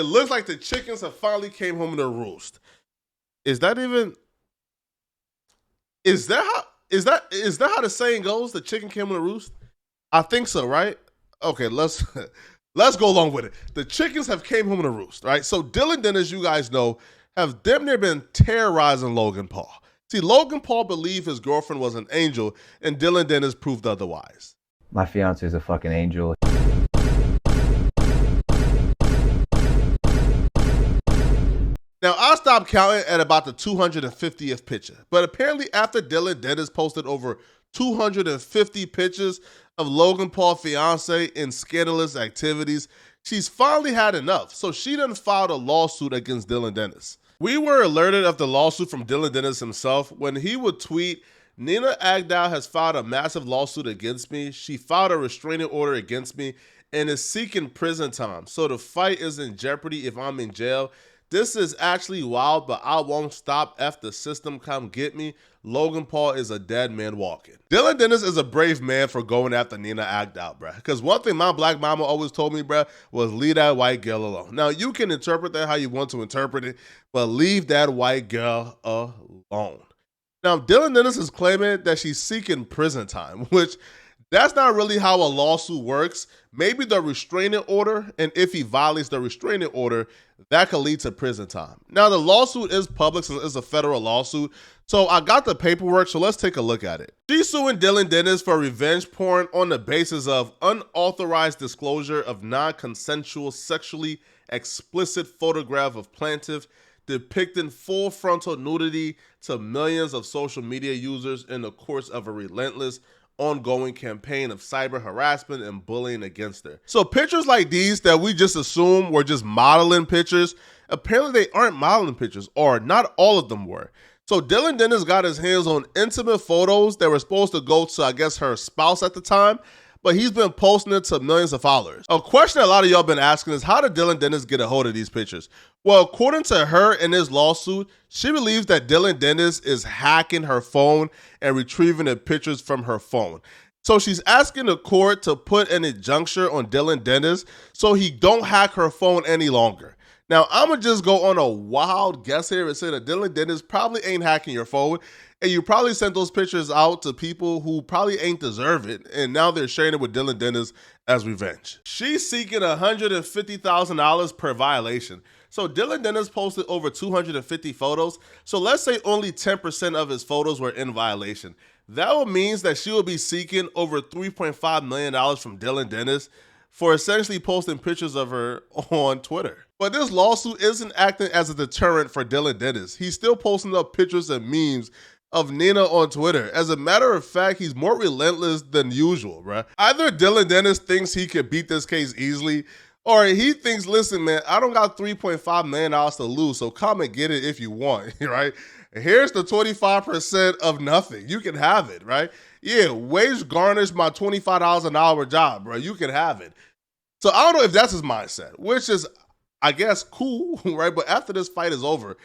It looks like the chickens have finally came home to roost. Is that even? Is that how? Is that how the saying goes? The chicken came home to roost. I think so, right? Okay, let's let's go along with it. The chickens have came home to roost, right? So Dillon Danis, you guys know, have damn near been terrorizing Logan Paul. See, Logan Paul believed his girlfriend was an angel, and Dillon Danis proved otherwise. My fiance is a fucking angel. Now, I stopped counting at about the 250th picture, but apparently after Dillon Danis posted over 250 pictures of Logan Paul fiance in scandalous activities, she's finally had enough, so she done filed a lawsuit against Dillon Danis. We were alerted of the lawsuit from Dillon Danis himself when he would tweet, "Nina Agdal has filed a massive lawsuit against me. She filed a restraining order against me and is seeking prison time, so the fight is in jeopardy if I'm in jail. This is actually wild, but I won't stop if the system come get me. Logan Paul is a dead man walking." Dillon Danis is a brave man for going after Nina Agdal, bruh. Because one thing my black mama always told me, bruh, was leave that white girl alone. Now, you can interpret that how you want to interpret it, but leave that white girl alone. Now, Dillon Danis is claiming that she's seeking prison time, which that's not really how a lawsuit works. Maybe the restraining order, and if he violates the restraining order, that could lead to prison time. Now, the lawsuit is public since it's a federal lawsuit, so I got the paperwork, so let's take a look at it. She's suing Dillon Danis for revenge porn on the basis of unauthorized disclosure of non-consensual sexually explicit photograph of plaintiff depicting full frontal nudity to millions of social media users in the course of a relentless ongoing campaign of cyber harassment and bullying against her. So pictures like these that we just assume were just modeling pictures, apparently they aren't modeling pictures, or not all of them were. So Dillon Danis got his hands on intimate photos that were supposed to go to, I guess, her spouse at the time, but he's been posting it to millions of followers. A question a lot of y'all been asking is, how did Dillon Danis get a hold of these pictures? Well, according to her in this lawsuit, she believes that Dillon Danis is hacking her phone and retrieving the pictures from her phone. So she's asking the court to put an injunction on Dillon Danis so he don't hack her phone any longer. Now, I'm going to just go on a wild guess here and say that Dillon Danis probably ain't hacking your phone, and you probably sent those pictures out to people who probably ain't deserve it, and now they're sharing it with Dillon Danis as revenge. She's seeking $150,000 per violation. So Dillon Danis posted over 250 photos, so let's say only 10% of his photos were in violation. That would mean that she will be seeking over $3.5 million from Dillon Danis for essentially posting pictures of her on Twitter. But this lawsuit isn't acting as a deterrent for Dillon Danis. He's still posting up pictures and memes of Nina on Twitter. As a matter of fact, he's more relentless than usual, bruh. Either Dillon Danis thinks he could beat this case easily, or he thinks, listen, man, I don't got $3.5 million to lose, so come and get it if you want, right? Here's the 25% of nothing. You can have it, right? Yeah, wage garnish my $25 an hour job, bro. You can have it. So I don't know if that's his mindset, which is, I guess, cool, right? But after this fight is over,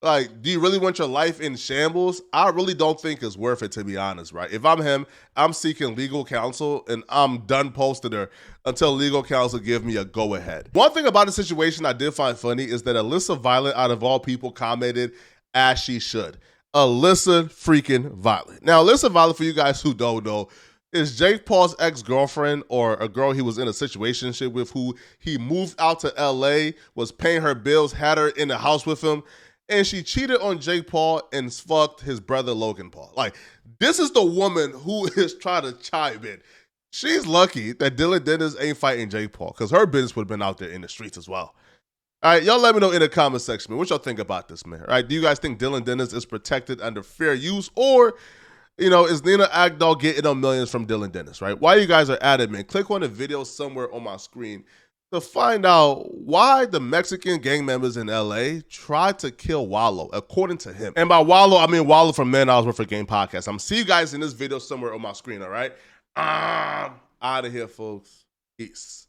like, do you really want your life in shambles? I really don't think it's worth it, to be honest, right? If I'm him, I'm seeking legal counsel, and I'm done posting her until legal counsel give me a go-ahead. One thing about the situation I did find funny is that Alyssa Violet, out of all people, commented as she should. Alyssa freaking Violet. Now, Alyssa Violet, for you guys who don't know, is Jake Paul's ex-girlfriend, or a girl he was in a situationship with, who he moved out to LA, was paying her bills, had her in the house with him, and she cheated on Jake Paul and fucked his brother Logan Paul. Like, this is the woman who is trying to chime in. She's lucky that Dillon Danis ain't fighting Jake Paul, because her business would have been out there in the streets as well. All right, y'all let me know in the comment section, man, what y'all think about this, man. All right, do you guys think Dillon Danis is protected under fair use, or, you know, is Nina Agdal getting on millions from Dillon Danis, right? While you guys are at it, man, click on the video somewhere on my screen to find out why the Mexican gang members in LA tried to kill Wallow, according to him. And by Wallow, I mean Wallow from Man Hours Worth of Game podcast. I'm gonna see you guys in this video somewhere on my screen, all right? Out of here, folks. Peace.